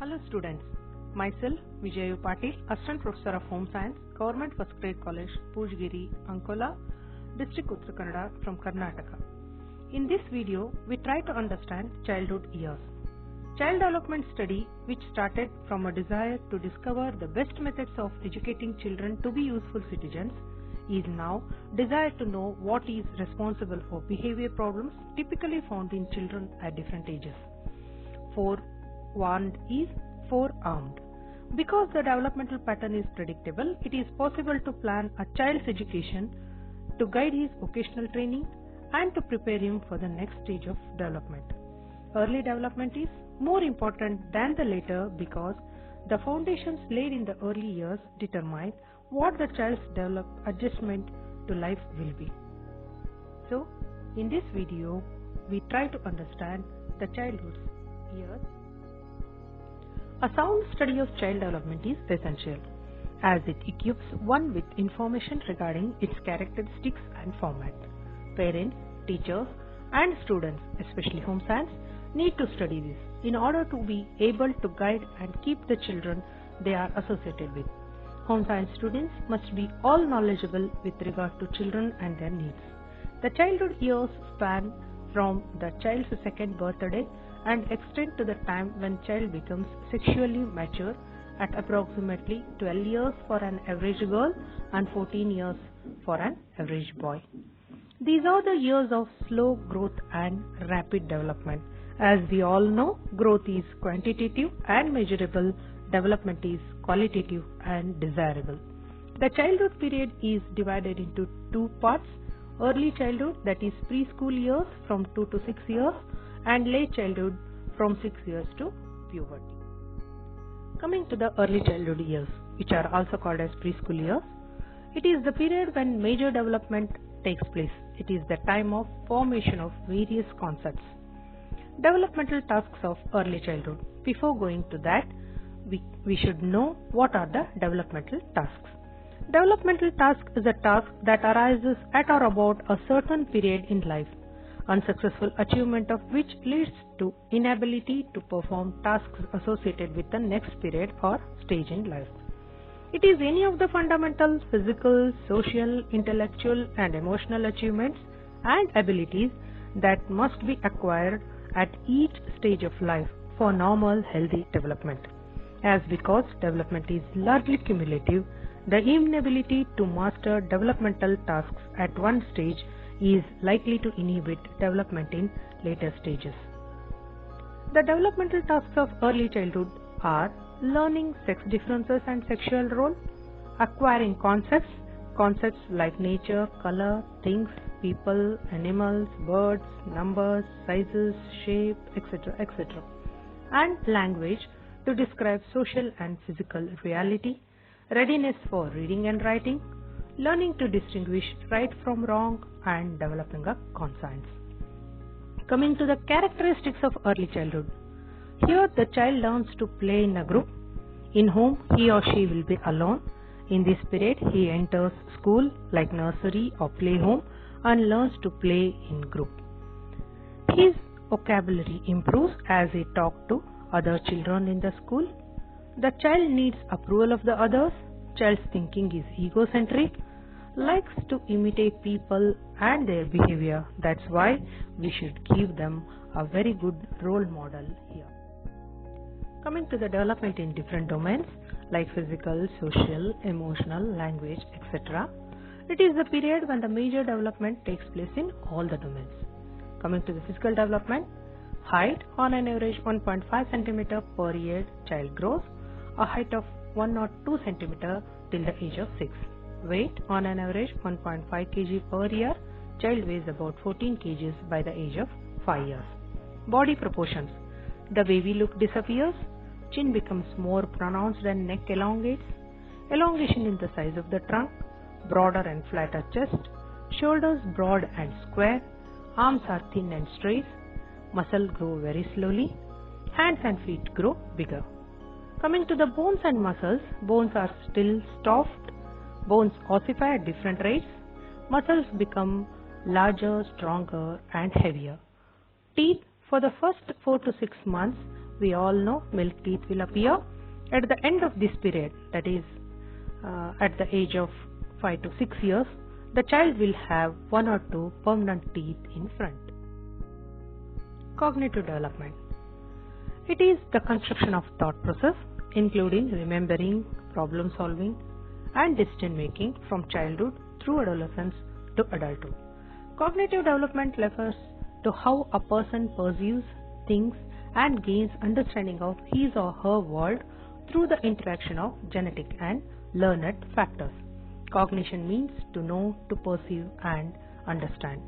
Hello students, myself Vijayu Patil, Assistant Professor of Home Science, Government First Grade College, Pujgiri, Ankola, District Uttara Kannada from Karnataka. In this video, we try to understand childhood years. Child development study, which started from a desire to discover the best methods of educating children to be useful citizens, is now desired to know what is responsible for behavior problems typically found in children at different ages. Forewarned is forearmed. Because the developmental pattern is predictable, it is possible to plan a child's education to guide his vocational training and to prepare him for the next stage of development. Early development is more important than the later because the foundations laid in the early years determine what the child's adjustment to life will be. So, in this video, we try to understand the childhood years. A sound study of child development is essential as it equips one with information regarding its characteristics and format. Parents, teachers, and students, especially home science, need to study this in order to be able to guide and keep the children they are associated with. Home science students must be all knowledgeable with regard to children and their needs. The childhood years span from the child's second birthday and extend to the time when child becomes sexually mature at approximately 12 years for an average girl and 14 years for an average boy. These are the years of slow growth and rapid development. As we all know, growth is quantitative and measurable, development is qualitative and desirable. The childhood period is divided into two parts: early childhood, that is preschool years from 2 to 6 years, and late childhood from 6 years to puberty. Coming to the early childhood years, which are also called as preschool years, it is the period when major development takes place. It is the time of formation of various concepts. Developmental tasks of early childhood. Before going to that, we should know what are the developmental tasks. Developmental task is a task that arises at or about a certain period in life, unsuccessful achievement of which leads to inability to perform tasks associated with the next period or stage in life. It is any of the fundamental physical, social, intellectual and emotional achievements and abilities that must be acquired at each stage of life for normal healthy development. As because development is largely cumulative, the inability to master developmental tasks at one stage is likely to inhibit development in later stages. The developmental tasks of early childhood are learning sex differences and sexual role, acquiring concepts like nature, color, things, people, animals, birds, numbers, sizes, shape, etc., etc., and language to describe social and physical reality, readiness for reading and writing, learning to distinguish right from wrong, and developing a conscience. Coming to the characteristics of early childhood. Here the child learns to play in a group. In home, he or she will be alone. In this period, he enters school like nursery or play home and learns to play in group. His vocabulary improves as he talks to other children in the school. The child needs approval of the others. Child's thinking is egocentric, likes to imitate people and their behavior. That's why we should give them a very good role model here. Coming to the development in different domains like physical, social, emotional, language, etc. It is the period when the major development takes place in all the domains. Coming to the physical development, height on an average 1.5 cm per year child grows, a height of 1 or 2 cm till the age of 6. Weight on an average 1.5 kg per year, child weighs about 14 kg by the age of 5 years. Body proportions. The baby look disappears, chin becomes more pronounced and neck elongates, elongation in the size of the trunk, broader and flatter chest, shoulders broad and square, arms are thin and straight, muscles grow very slowly, hands and feet grow bigger. Coming to the bones and muscles, bones are still soft, bones ossify at different rates, muscles become larger, stronger and heavier. Teeth, for the first 4 to 6 months, we all know milk teeth will appear. At the end of this period, that is at the age of 5 to 6 years, the child will have 1 or 2 permanent teeth in front. Cognitive development. It is the construction of thought process, including remembering, problem solving, and decision making from childhood through adolescence to adulthood. Cognitive development refers to how a person perceives, thinks, and gains understanding of his or her world through the interaction of genetic and learned factors. Cognition means to know, to perceive, and understand.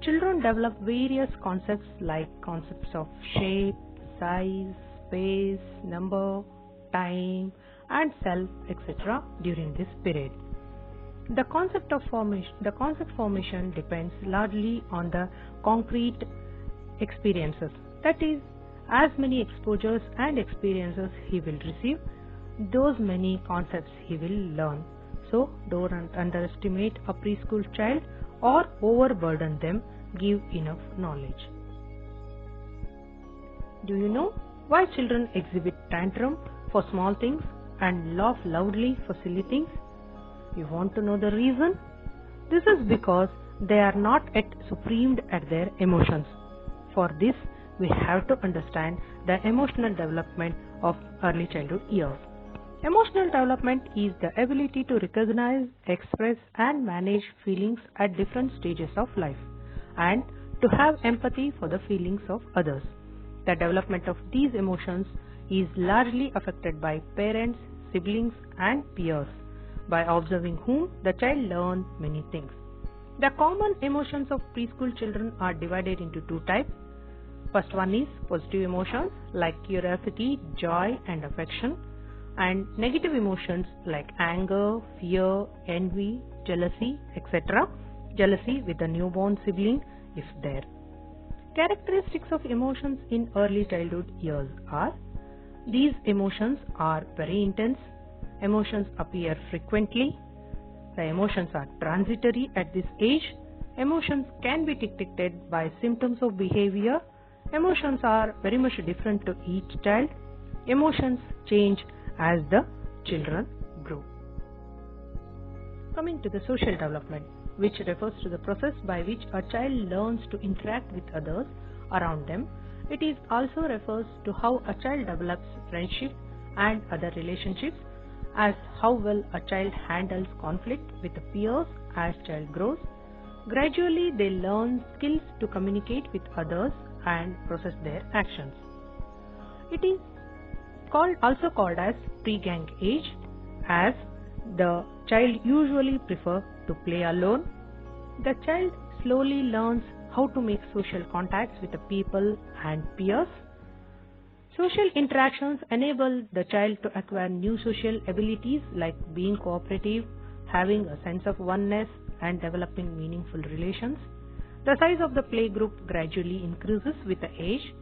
Children develop various concepts like concepts of shape, size, space, number, time, and self, etc. during this period. The concept formation depends largely on the concrete experiences. That is, as many exposures and experiences he will receive, those many concepts he will learn. So don't underestimate a preschool child or overburden them. Give enough knowledge. Do you know why children exhibit tantrum for small things and laugh loudly for silly things? You want to know the reason? This is because they are not yet supremed at their emotions. For this, we have to understand the emotional development of early childhood years. Emotional development is the ability to recognize, express, and manage feelings at different stages of life, and to have empathy for the feelings of others. The development of these emotions is largely affected by parents, siblings, and peers, by observing whom the child learns many things. The common emotions of preschool children are divided into 2 types. First one is positive emotions like curiosity, joy, and affection, and negative emotions like anger, fear, envy, jealousy, etc. Jealousy with a newborn sibling if there. Characteristics of emotions in early childhood years are: these emotions are very intense, emotions appear frequently, the emotions are transitory at this age, emotions can be detected by symptoms of behavior, emotions are very much different to each child, emotions change as the children grow. Coming to the social development, which refers to the process by which a child learns to interact with others around them. It is also refers to how a child develops friendship and other relationships, as how well a child handles conflict with the peers as child grows. Gradually they learn skills to communicate with others and process their actions. It is also called as pre-gang age, as the child usually prefers to play alone. The child slowly learns how to make social contacts with the people and peers. Social interactions enable the child to acquire new social abilities like being cooperative, having a sense of oneness, and developing meaningful relations. The size of the play group gradually increases with the age.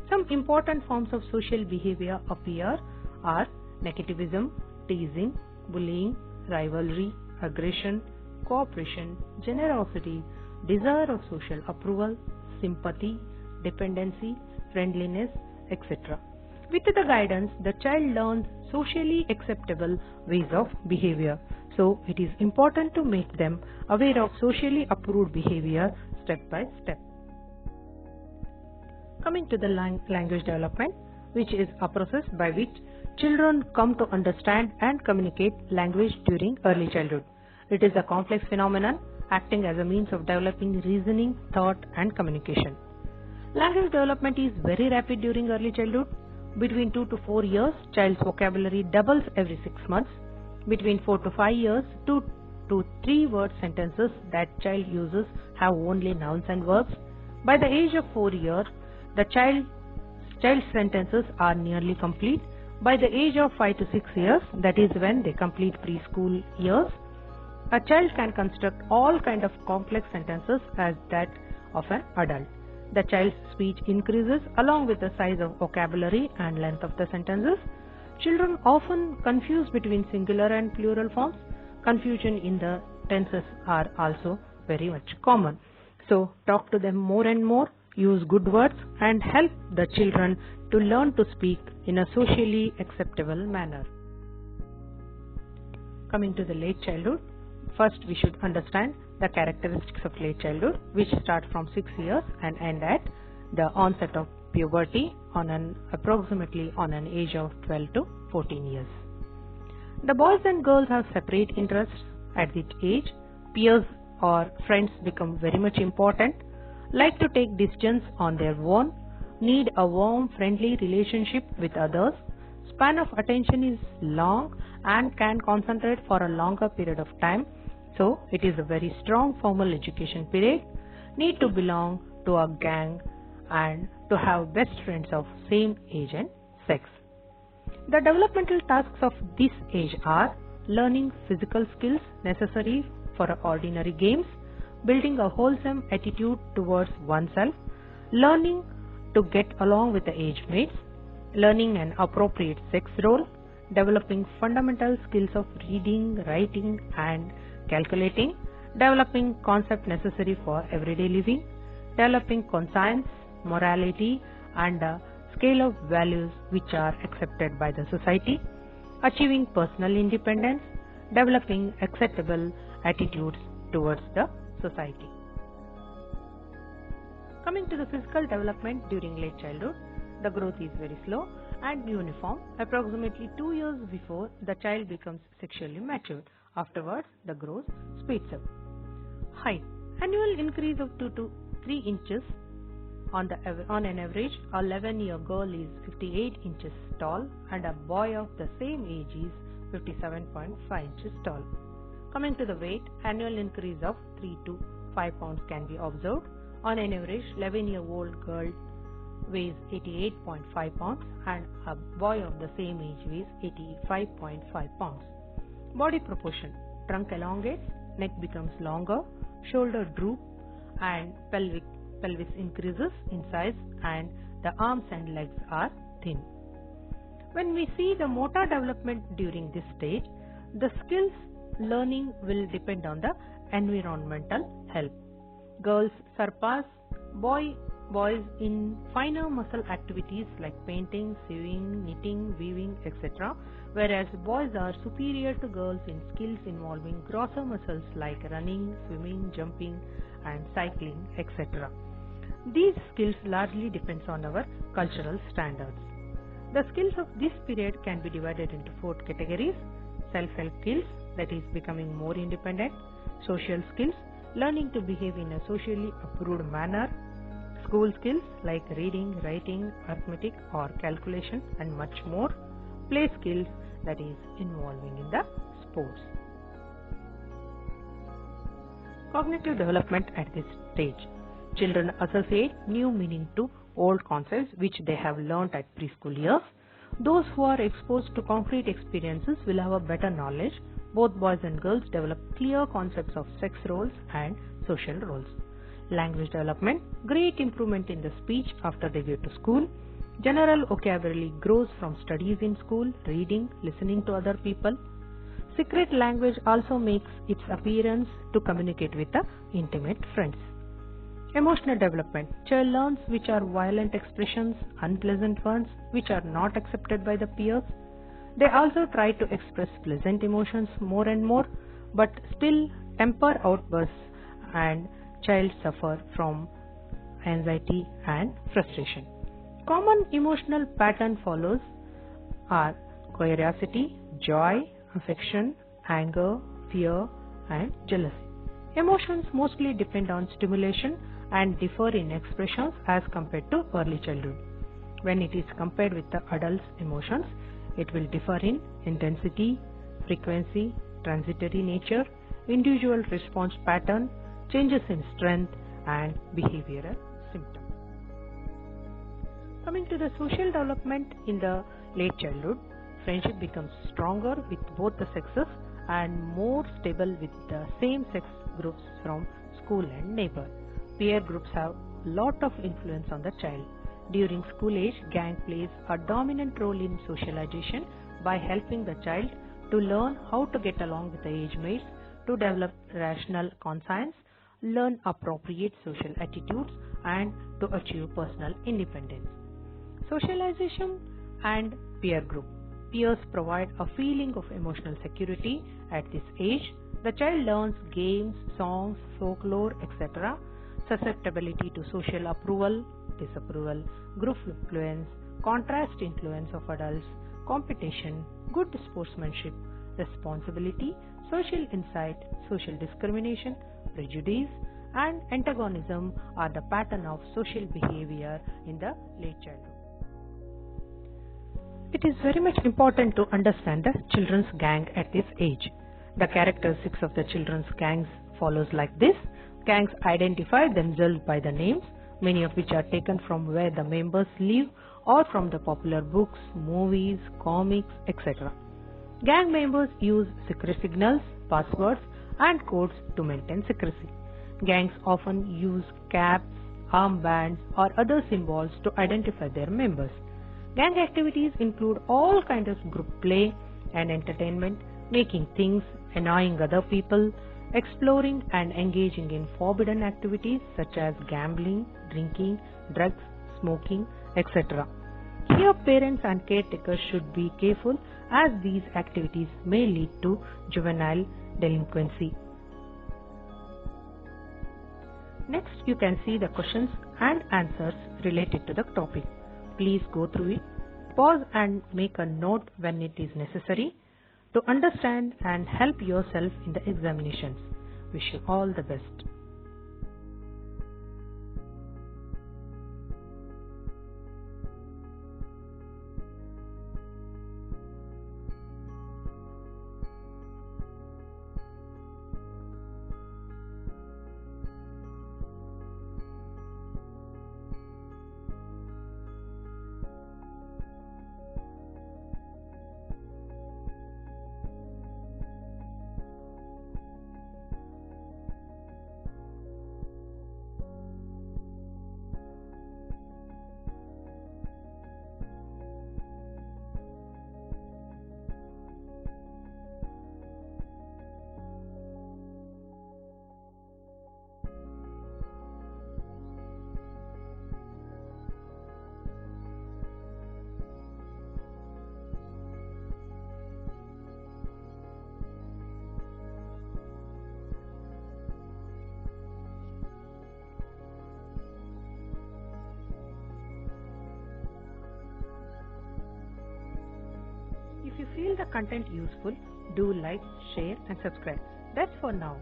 Some important forms of social behavior appear are negativism, teasing, bullying, rivalry, aggression, cooperation, generosity, desire of social approval, sympathy, dependency, friendliness, etc. With the guidance, the child learns socially acceptable ways of behavior. So it is important to make them aware of socially approved behavior step by step. Coming to the language development, which is a process by which children come to understand and communicate language during early childhood. It is a complex phenomenon acting as a means of developing reasoning, thought, and communication. Language development is very rapid during early childhood. Between 2 to 4 years, child's vocabulary doubles every 6 months. Between 4 to 5 years, 2 to 3 word sentences that child uses have only nouns and verbs. By the age of 4 years, the child's sentences are nearly complete. By the age of 5 to 6 years, that is when they complete preschool years, a child can construct all kind of complex sentences as that of an adult. The child's speech increases along with the size of vocabulary and length of the sentences. Children often confuse between singular and plural forms. Confusion in the tenses are also very much common. So talk to them more and more, use good words, and help the children to learn to speak in a socially acceptable manner. Coming to the late childhood, first we should understand the characteristics of late childhood, which start from 6 years and end at the onset of puberty approximately on an age of 12 to 14 years. The boys and girls have separate interests at this age. Peers or friends become very much important, like to take decisions on their own, need a warm, friendly relationship with others, span of attention is long and can concentrate for a longer period of time, so it is a very strong formal education period, need to belong to a gang and to have best friends of same age and sex. The developmental tasks of this age are learning physical skills necessary for ordinary games, building a wholesome attitude towards oneself, learning to get along with the age mates, learning an appropriate sex role, developing fundamental skills of reading, writing and calculating, developing concepts necessary for everyday living, developing conscience, morality and a scale of values which are accepted by the society, achieving personal independence, developing acceptable attitudes towards the society. Coming to the physical development during late childhood, the growth is very slow and uniform. Approximately 2 years before the child becomes sexually mature. Afterwards, the growth speeds up. Height. Annual increase of 2 to 3 inches. On an average, a 11-year girl is 58 inches tall and a boy of the same age is 57.5 inches tall. Coming to the weight, annual increase of 3 to 5 pounds can be observed. On an average, 11-year-old girl weighs 88.5 pounds and a boy of the same age weighs 85.5 pounds. Body proportion. Trunk elongates, neck becomes longer, shoulder droop and pelvis increases in size and the arms and legs are thin. When we see the motor development during this stage, the skills learning will depend on the environmental help. Girls surpass boys in finer muscle activities like painting, sewing, knitting, weaving, etc., whereas boys are superior to girls in skills involving grosser muscles like running, swimming, jumping and cycling, etc. These skills largely depends on our cultural standards. The skills of this period can be divided into 4 categories: self-help skills, that is becoming more independent; social skills, learning to behave in a socially approved manner; school skills like reading, writing, arithmetic or calculation and much more; play skills, that is involving in the sports. Cognitive development at this stage. Children associate new meaning to old concepts which they have learnt at preschool years. Those who are exposed to concrete experiences will have a better knowledge. Both boys and girls develop clear concepts of sex roles and social roles. Language development. Great improvement in the speech after they go to school. General vocabulary grows from studies in school, reading, listening to other people. Secret language also makes its appearance to communicate with the intimate friends. Emotional development. Child learns which are violent expressions, unpleasant ones, which are not accepted by the peers. They also try to express pleasant emotions more and more, but still temper outbursts and child suffer from anxiety and frustration. Common emotional pattern follows are curiosity, joy, affection, anger, fear and jealousy. Emotions mostly depend on stimulation and differ in expressions as compared to early childhood. When it is compared with the adult's emotions, it will differ in intensity, frequency, transitory nature, individual response pattern, changes in strength and behavioral symptoms. Coming to the social development in the late childhood, friendship becomes stronger with both the sexes and more stable with the same sex groups from school and neighbor. Peer groups have lot of influence on the child. During school age, gang plays a dominant role in socialization by helping the child to learn how to get along with the age mates, to develop rational conscience, learn appropriate social attitudes and to achieve personal independence. Socialization and peer group. Peers provide a feeling of emotional security. At this age, the child learns games, songs, folklore, etc. Susceptibility to social approval, disapproval, group influence, contrast influence of adults, competition, good sportsmanship, responsibility, social insight, social discrimination, prejudice, and antagonism are the pattern of social behavior in the late childhood. It is very much important to understand the children's gang at this age. The characteristics of the children's gangs follows like this. Gangs identify themselves by the names, many of which are taken from where the members live or from the popular books, movies, comics, etc. Gang members use secret signals, passwords, and codes to maintain secrecy. Gangs often use caps, armbands, or other symbols to identify their members. Gang activities include all kinds of group play and entertainment, making things, annoying other people, exploring and engaging in forbidden activities such as gambling, drinking, drugs, smoking, etc. Here parents and caretakers should be careful as these activities may lead to juvenile delinquency. Next, you can see the questions and answers related to the topic. Please go through it, pause and make a note when it is necessary to understand and help yourself in the examinations. Wish you all the best. If you feel the content useful, do like, share and subscribe. That's for now.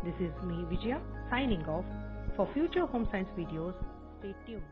This is me Vijaya signing off. For future home science videos, stay tuned.